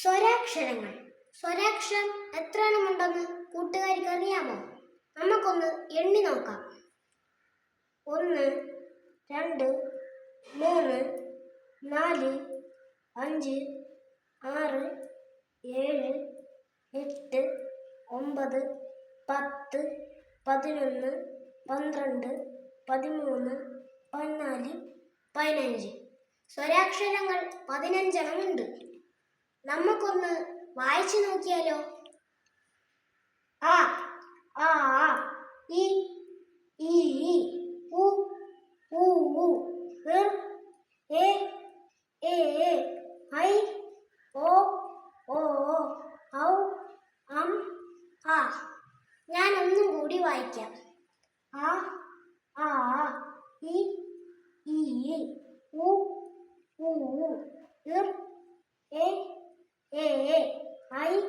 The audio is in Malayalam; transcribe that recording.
സ്വരാക്ഷരങ്ങൾ. സ്വരാക്ഷരം എത്ര എണ്ണമുണ്ടെന്ന് കൂട്ടുകാർക്ക് അറിയാമോ? നമുക്കൊന്ന് എണ്ണി നോക്കാം. 1, 2, 3, 4, 5, 6, 7, 8, 9, 10, 11, 12, 13, 14, 15. സ്വരാക്ഷരങ്ങൾ 15 എണ്ണമുണ്ട്. നമുക്കൊന്ന് വായിച്ചു നോക്കിയാലോ? ആ, ആ, ഇ, ഈ, ഉ, ഊ, ഋ, എ, ഐ, ഓ, ഔ, ആ. ഞാൻ ഒന്നും കൂടി വായിക്കാം. ആ, ഇ, ഉ, ഋ, എ, ഐ,